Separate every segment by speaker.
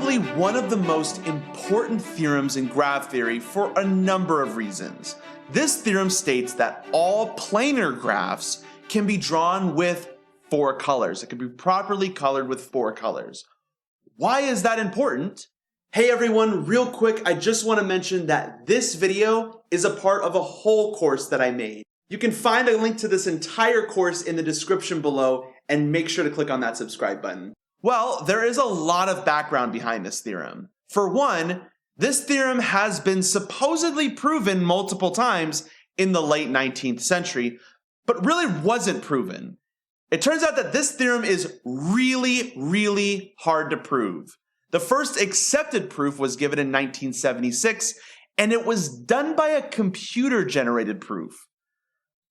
Speaker 1: probably one of the most important theorems in graph theory for a number of reasons. This theorem states that all planar graphs can be drawn with 4 colors. It can be properly colored with 4 colors. Why is that important? Hey everyone, real quick, I just want to mention that this video is a part of a whole course that I made. You can find a link to this entire course in the description below and make sure to click on that subscribe button. Well, there is a lot of background behind this theorem. For one, this theorem has been supposedly proven multiple times in the late 19th century, but really wasn't proven. It turns out that this theorem is really hard to prove. The first accepted proof was given in 1976, and it was done by a computer-generated proof.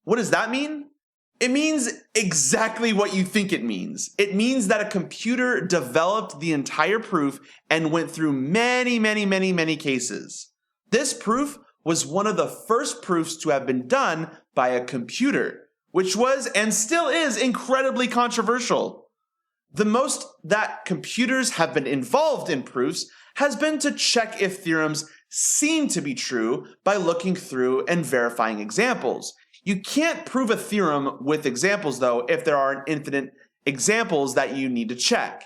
Speaker 1: What does that mean? It means exactly what you think it means. It means that a computer developed the entire proof and went through many cases. This proof was one of the first proofs to have been done by a computer, which was and still is incredibly controversial. The most that computers have been involved in proofs has been to check if theorems seem to be true by looking through and verifying examples. You can't prove a theorem with examples, though, if there are infinite examples that you need to check.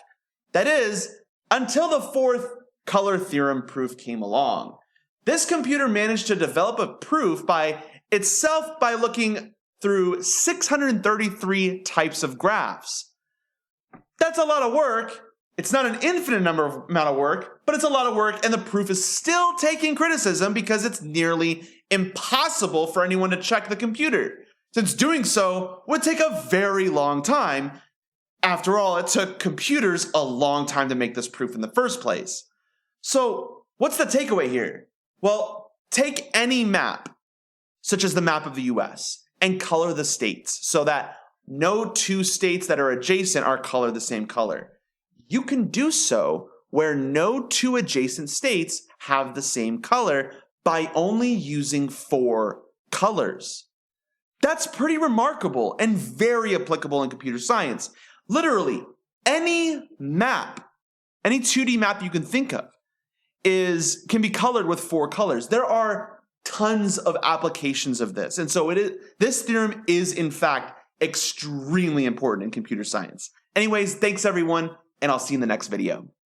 Speaker 1: That is, until the fourth color theorem proof came along. This computer managed to develop a proof by itself by looking through 633 types of graphs. That's a lot of work. It's not an infinite amount of work, but it's a lot of work, and the proof is still taking criticism because it's nearly impossible for anyone to check the computer, since doing so would take a very long time. After all, it took computers a long time to make this proof in the first place. So, what's the takeaway here? Well, take any map, such as the map of the US, and color the states so that no 2 states that are adjacent are colored the same color. You can do so where no 2 adjacent states have the same color by only using 4 colors. That's pretty remarkable and very applicable in computer science. Literally, any map, any 2D map you can think of can be colored with 4 colors. There are tons of applications of this. And so this theorem is in fact extremely important in computer science. Anyways, thanks everyone, and I'll see you in the next video.